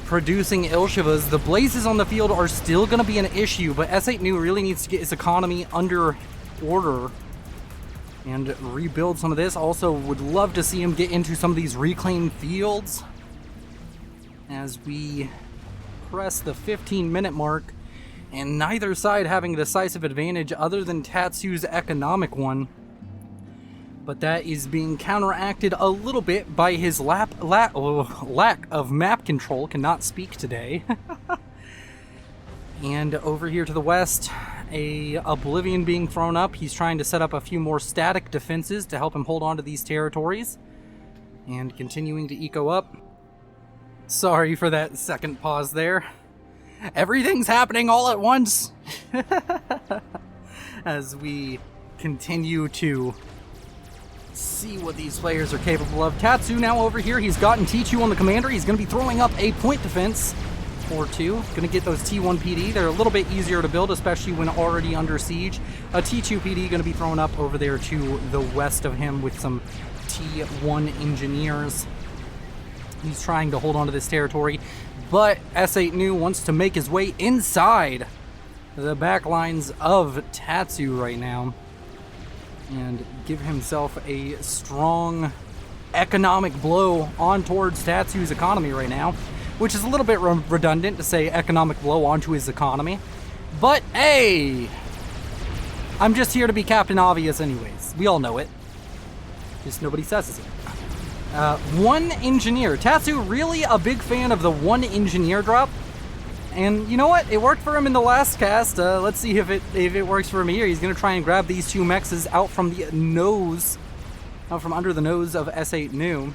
producing Ilshivas. The blazes on the field are still going to be an issue, but S8 New really needs to get his economy under order and rebuild some of this. Also would love to see him get into some of these reclaimed fields as we press the 15-minute mark, and neither side having a decisive advantage other than Tatsu's economic one. But that is being counteracted a little bit by his lack of map control. Cannot speak today. And over here to the west, a Oblivion being thrown up. He's trying to set up a few more static defenses to help him hold on to these territories. And continuing to eco up. Sorry for that second pause there. Everything's happening all at once. As we continue to see what these players are capable of. Tatsu now over here. He's gotten T2 on the commander. He's going to be throwing up a point defense or 2. Going to get those T1 PD. They're a little bit easier to build, especially when already under siege. A T2 PD going to be thrown up over there to the west of him with some T1 engineers. He's trying to hold on to this territory, but S8 New wants to make his way inside the back lines of Tatsu right now and give himself a strong economic blow on towards Tatsu's economy right now, which is a little bit redundant to say economic blow onto his economy. But hey, I'm just here to be Captain Obvious anyways. We all know it. Just nobody says it. One engineer. Tatsu really a big fan of the one engineer drop. And you know what? It worked for him in the last cast. Let's see if it works for him here. He's going to try and grab these 2 mexes out from the nose, out from under the nose of S8 New.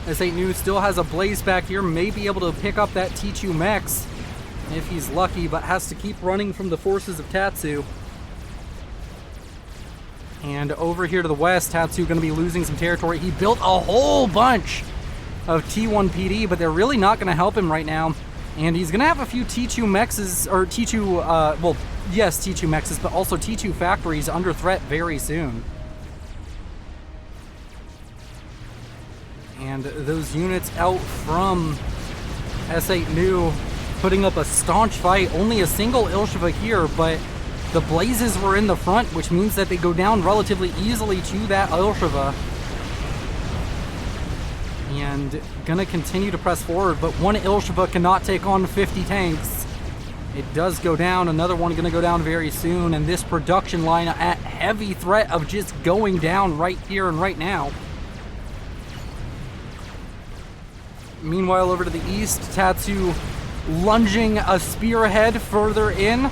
S8 New still has a blaze back here. May be able to pick up that T2 mex if he's lucky, but has to keep running from the forces of Tatsu. And over here to the west, Tatsu going to be losing some territory. He built a whole bunch of T1 PD, but they're really not going to help him right now. And he's going to have a few T2 mexes, or T2, well, yes, T2 mexes, but also T2 factories under threat very soon. And those units out from S8 New putting up a staunch fight. Only a single Ilshiva here, but the blazes were in the front, which means that they go down relatively easily to that Ilshiva. And gonna continue to press forward, but one Ilshiva cannot take on 50 tanks. It does go down. Another one gonna go down very soon, and this production line at heavy threat of just going down right here and right now. Meanwhile, over to the east, Tatsu lunging a spearhead further in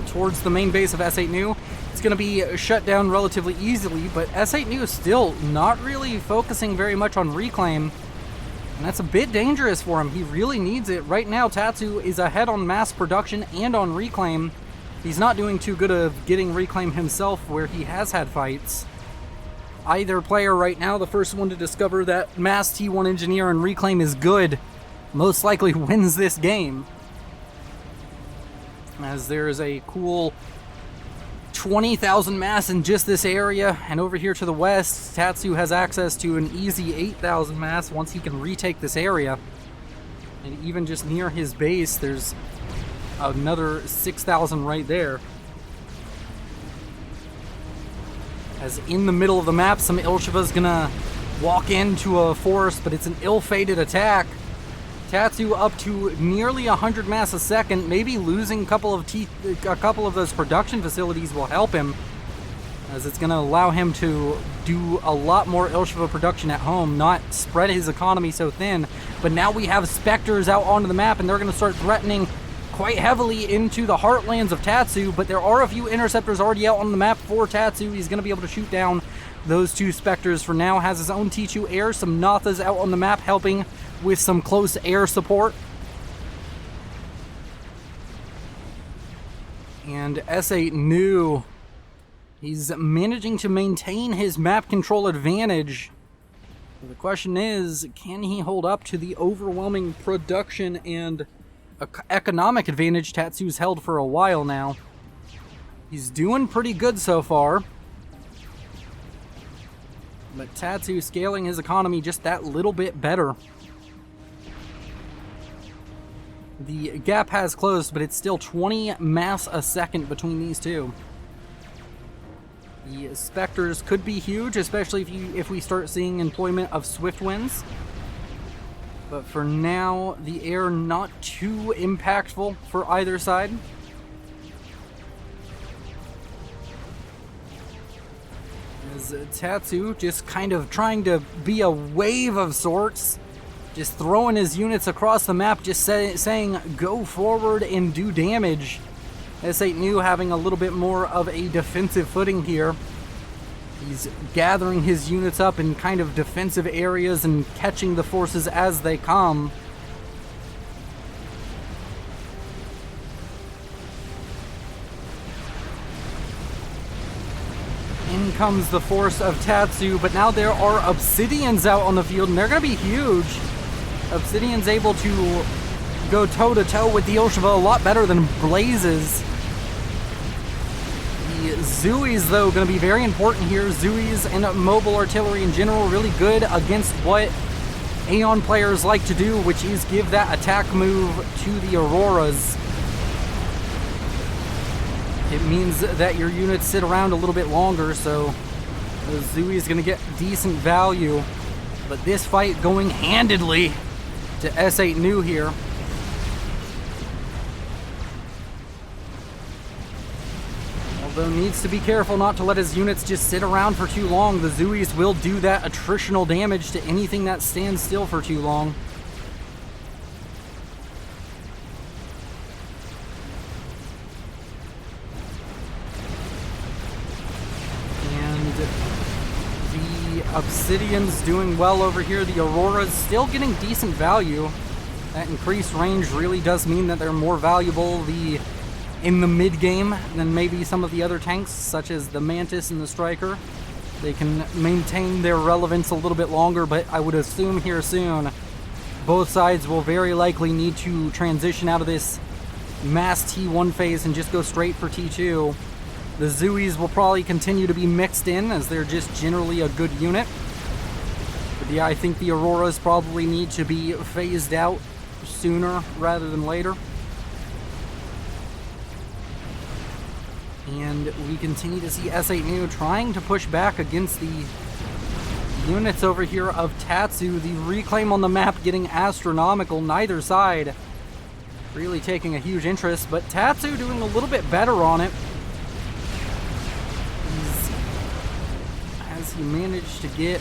towards the main base of S8 New. It's going to be shut down relatively easily, but S8 New is still not really focusing very much on reclaim. And that's a bit dangerous for him. He really needs it. Right now, Tatsu is ahead on mass production and on reclaim. He's not doing too good of getting reclaim himself where he has had fights. Either player right now, the first one to discover that mass T1 engineer and reclaim is good, most likely wins this game. As there is a cool 20,000 mass in just this area, and over here to the west, Tatsu has access to an easy 8,000 mass once he can retake this area. And even just near his base, there's another 6,000 right there. As in the middle of the map, some Ilshiva's gonna walk into a forest, but it's an ill-fated attack. Tatsu up to nearly 100 mass a second. Maybe losing a couple of those production facilities will help him, as it's gonna allow him to do a lot more Ilshiva production at home, not spread his economy so thin. But now we have Spectres out onto the map, and they're gonna start threatening quite heavily into the heartlands of Tatsu, but there are a few interceptors already out on the map for Tatsu. He's going to be able to shoot down those two Spectres for now. Has his own T2 air, some Nathas out on the map helping with some close air support. And S8 New, he's managing to maintain his map control advantage. The question is, can he hold up to the overwhelming production and economic advantage Tatsu's held for a while now? He's doing pretty good so far, but Tatsu scaling his economy just that little bit better. The gap has closed, but it's still 20 mass a second between these two. The Spectres could be huge, especially if we start seeing employment of Swift Winds. But for now, the air not too impactful for either side. As Tatsu just kind of trying to be a wave of sorts, just throwing his units across the map, just saying go forward and do damage. S8 New having a little bit more of a defensive footing here. He's gathering his units up in kind of defensive areas and catching the forces as they come. In comes the force of Tatsu, but now there are Obsidians out on the field, and they're going to be huge. Obsidian's able to go toe-to-toe with the Ilshiva a lot better than Blazes. The Zuis, though, going to be very important here. Zuis and mobile artillery in general really good against what Aeon players like to do, which is give that attack move to the Auroras. It means that your units sit around a little bit longer, so the Zui is going to get decent value. But this fight going handedly to S8 New here. Although needs to be careful not to let his units just sit around for too long. The Zuis will do that attritional damage to anything that stands still for too long. And the Obsidian's doing well over here. The Aurora's still getting decent value. That increased range really does mean that they're more valuable in the mid-game than maybe some of the other tanks, such as the Mantis and the Striker. They can maintain their relevance a little bit longer, but I would assume here soon both sides will very likely need to transition out of this mass T1 phase and just go straight for T2. The Zuis will probably continue to be mixed in, as they're just generally a good unit. But yeah, I think the Auroras probably need to be phased out sooner rather than later. And we continue to see S8 New trying to push back against the units over here of Tatsu. The reclaim on the map getting astronomical. Neither side really taking a huge interest, but Tatsu doing a little bit better on it. Has he managed to get...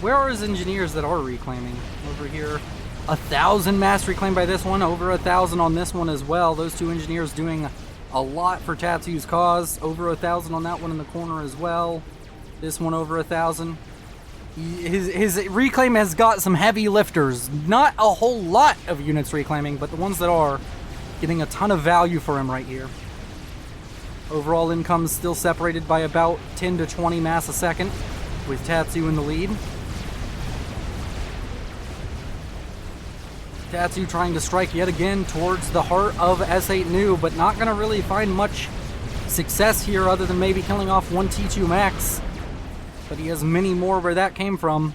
Where are his engineers that are reclaiming? Over here. 1,000 mass reclaimed by this one, over 1,000 on this one as well. Those two engineers doing a lot for Tatsu's cause. Over 1,000 on that one in the corner as well. This one over 1,000. His reclaim has got some heavy lifters. Not a whole lot of units reclaiming, but the ones that are getting a ton of value for him right here. Overall income still separated by about 10 to 20 mass a second, with Tatsu in the lead. Tatsu trying to strike yet again towards the heart of S8 New, but not going to really find much success here other than maybe killing off one T2 max. But he has many more where that came from.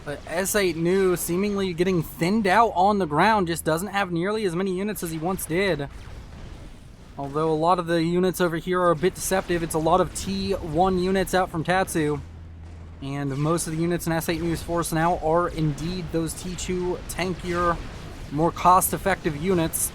But S8 New seemingly getting thinned out on the ground, just doesn't have nearly as many units as he once did. Although a lot of the units over here are a bit deceptive, it's a lot of T1 units out from Tatsu. And most of the units in S8 New's force now are indeed those T2 tankier, more cost-effective units.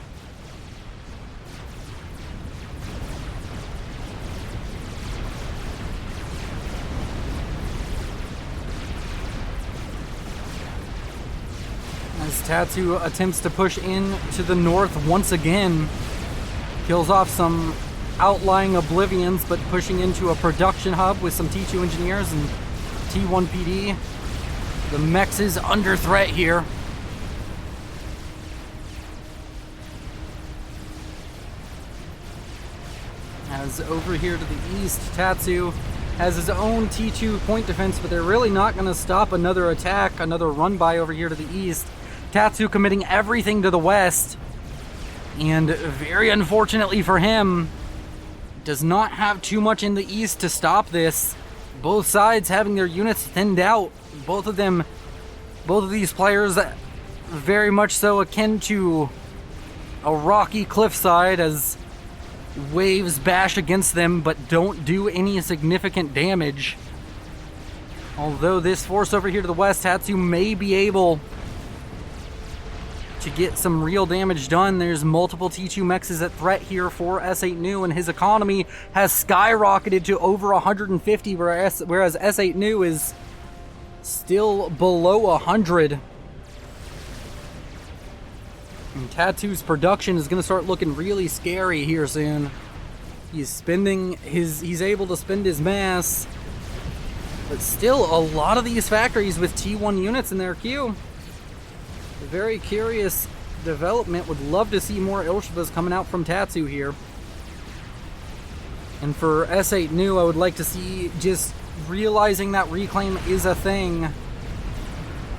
As Tatsu attempts to push in to the north once again, kills off some outlying Oblivions, but pushing into a production hub with some T2 engineers and T1 PD. The mechs is under threat here. As over here to the east, Tatsu has his own T2 point defense, but they're really not going to stop another attack, another run-by over here to the east. Tatsu committing everything to the west, and very unfortunately for him, does not have too much in the east to stop this. Both sides having their units thinned out. Both of these players very much so akin to a rocky cliffside as waves bash against them but don't do any significant damage. Although this force over here to the west, Tatsu may be able to get some real damage done. There's multiple T2 mechs at threat here for S8 New, and his economy has skyrocketed to over 150, whereas S8 New is still below 100. And Tatsu's production is going to start looking really scary here soon. He's able to spend his mass, but still a lot of these factories with T1 units in their queue. A very curious development. Would love to see more Ilshvas coming out from Tatsu here. And for S8 New, I would like to see just realizing that reclaim is a thing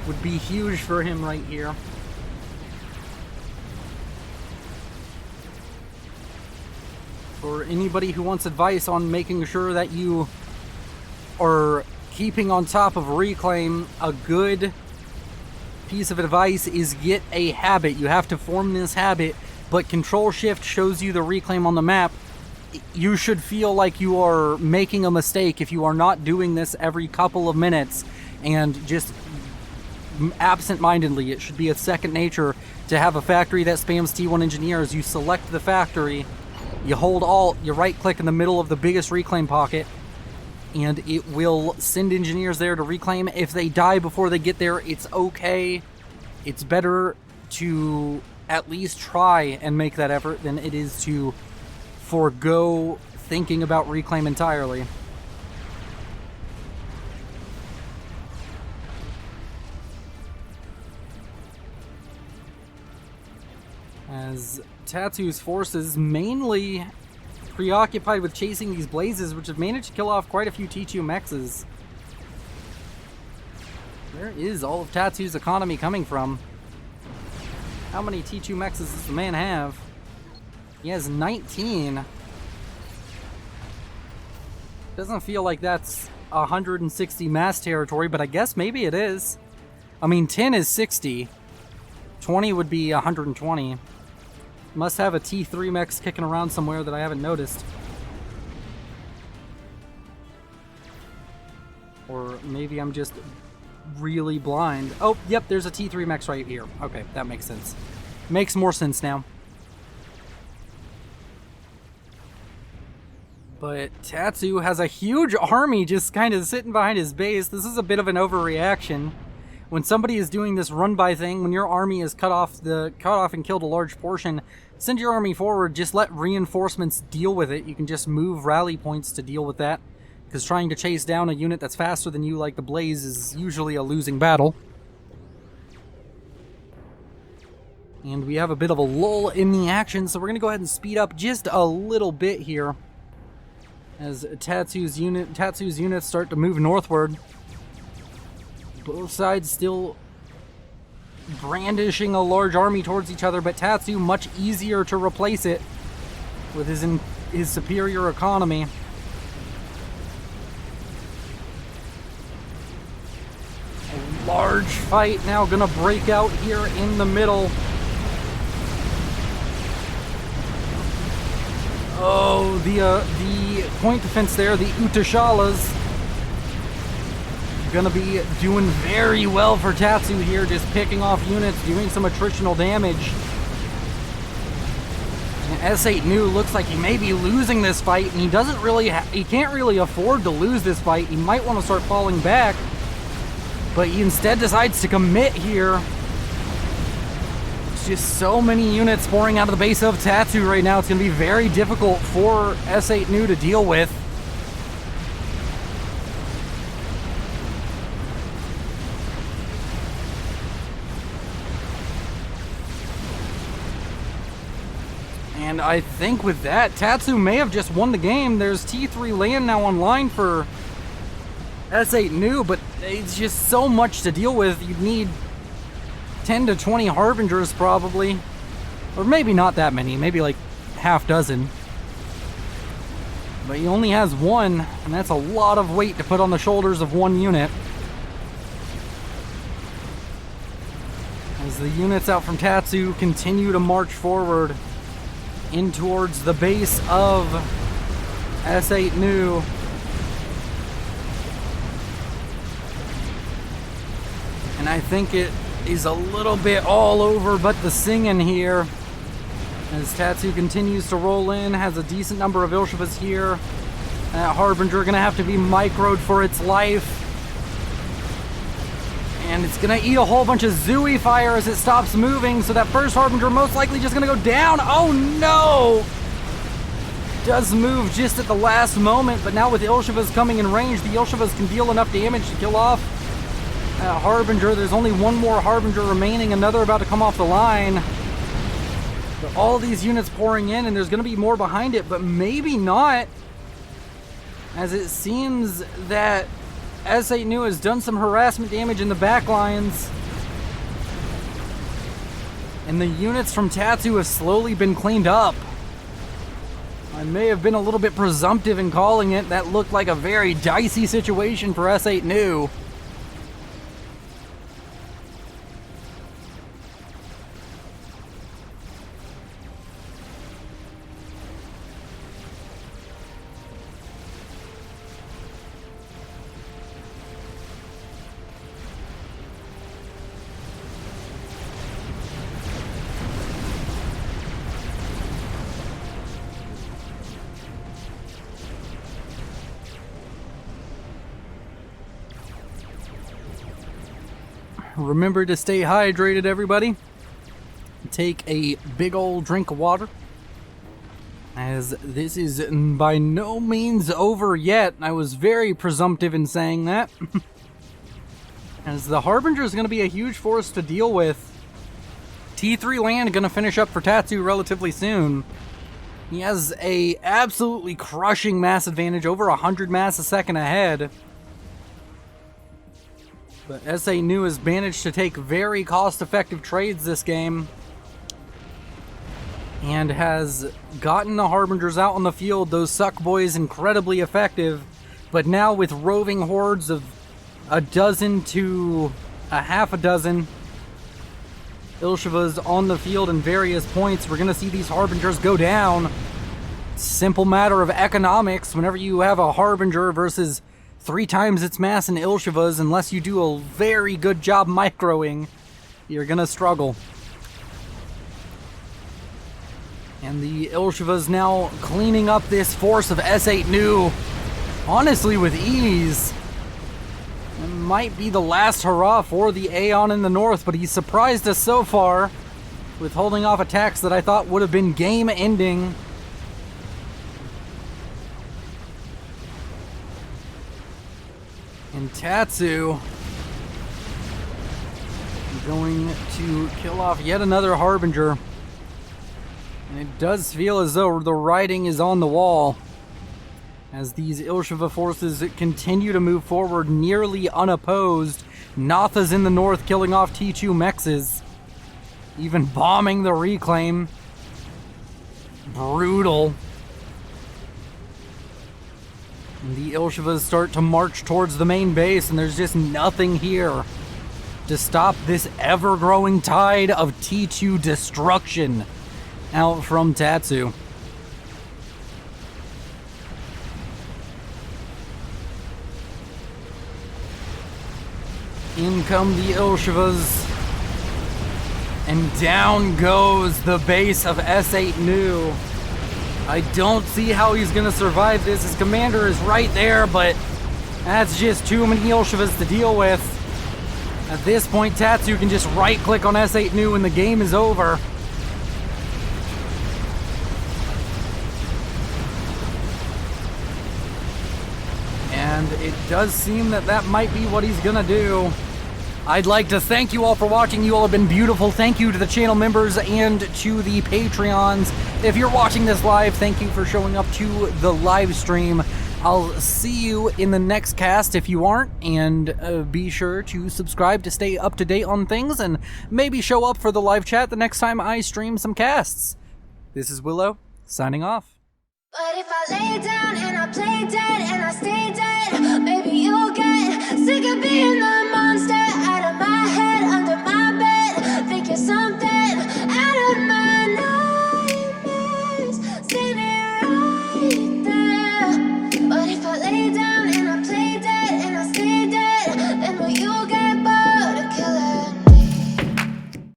would be huge for him right here. For anybody who wants advice on making sure that you are keeping on top of reclaim, a good piece of advice is get a habit. You have to form this habit, but Control Shift shows you the reclaim on the map. You should feel like you are making a mistake if you are not doing this every couple of minutes and just absent-mindedly. It should be a second nature to have a factory that spams T1 engineers. You select the factory, you hold Alt, you right-click in the middle of the biggest reclaim pocket, and it will send engineers there to reclaim. If they die before they get there, it's okay. It's better to at least try and make that effort than it is to forego thinking about reclaim entirely. As Tatsu's forces mainly preoccupied with chasing these blazes, which have managed to kill off quite a few T2 mexes. Where is all of Tatsu's economy coming from? How many T2 mexes does the man have? He has 19. Doesn't feel like that's 160 mass territory, but I guess maybe it is. I mean, 10 is 60. 20 would be 120. Must have a T3 mechs kicking around somewhere that I haven't noticed. Or maybe I'm just really blind. Oh, yep, there's a T3 mechs right here. Okay, that makes sense. Makes more sense now. But Tatsu has a huge army just kind of sitting behind his base. This is a bit of an overreaction. when somebody is doing this run-by thing, when your army is cut off and killed a large portion, send your army forward, just let reinforcements deal with it. You can just move rally points to deal with that, because trying to chase down a unit that's faster than you like the Blaze is usually a losing battle. And we have a bit of a lull in the action, so we're going to go ahead and speed up just a little bit here as Tatsu's units start to move northward. Both sides still brandishing a large army towards each other, but Tatsu much easier to replace it with his superior economy. A large fight now gonna break out here in the middle. Oh, the point defense there, the Utashalas, gonna be doing very well for Tatsu here, just picking off units, doing some attritional damage. And S8 New looks like he may be losing this fight, and he can't really afford to lose this fight. He might want to start falling back, but he instead decides to commit here. Just so many units pouring out of the base of Tatsu right now. It's going to be very difficult for S8 New to deal with. And I think with that, Tatsu may have just won the game. There's T3 land now online for S8 New, but it's just so much to deal with. You'd need 10 to 20 Harbingers probably, or maybe not that many, maybe like half dozen. But he only has one, and that's a lot of weight to put on the shoulders of one unit. As the units out from Tatsu continue to march forward in towards the base of S8 New. And I think it is a little bit all over but the singing here as Tatsu continues to roll in, has a decent number of Ilshivas here. That Harbinger gonna have to be microed for its life, and it's gonna eat a whole bunch of Zooey fire as it stops moving, so that first Harbinger most likely just gonna go down. Oh no! Does move just at the last moment, but now with Ilshivas coming in range, the Ilshivas can deal enough damage to kill off Harbinger. There's only one more Harbinger remaining, another about to come off the line. But all these units pouring in, and there's going to be more behind it, but maybe not, as it seems that S8 New has done some harassment damage in the back lines, and the units from Tatsu have slowly been cleaned up. I may have been a little bit presumptive in calling it. That looked like a very dicey situation for S8 New. Remember to stay hydrated, everybody. Take a big old drink of water, as this is by no means over yet. I was very presumptive in saying that. As the Harbinger is going to be a huge force to deal with. T3 land going to finish up for Tatsu relatively soon. He has a absolutely crushing mass advantage, over 100 mass a second ahead. But S8 New has managed to take very cost-effective trades this game, and has gotten the Harbingers out on the field, those suck boys, incredibly effective. But now with roving hordes of a dozen to a half a dozen Ilshivas on the field in various points, we're going to see these Harbingers go down. Simple matter of economics. Whenever you have a Harbinger versus 3 times its mass in Ilshivas, unless you do a very good job microing, you're gonna struggle. And the Ilshivas now cleaning up this force of S8 New, honestly with ease. It might be the last hurrah for the Aeon in the north, but he's surprised us so far with holding off attacks that I thought would have been game-ending. And Tatsu going to kill off yet another Harbinger. And it does feel as though the writing is on the wall as these Ilsheva forces continue to move forward nearly unopposed. Natha's in the north killing off T2 mexes, even bombing the reclaim. Brutal. And the Ilshevas start to march towards the main base, and there's just nothing here to stop this ever-growing tide of T2 destruction out from Tatsu. In come the Ilshevas, and down goes the base of S8 New. I don't see how he's gonna survive this. His commander is right there, but that's just too many Ilshevas to deal with. At this point, Tatsu can just right-click on S8 New and the game is over. And it does seem that that might be what he's gonna do. I'd like to thank you all for watching. You all have been beautiful. Thank you to the channel members and to the Patreons. If you're watching this live, thank you for showing up to the live stream. I'll see you in the next cast if you aren't, and be sure to subscribe to stay up to date on things, and maybe show up for the live chat the next time I stream some casts. This is Willow, signing off. But if I lay down and I play dead and I stay dead, baby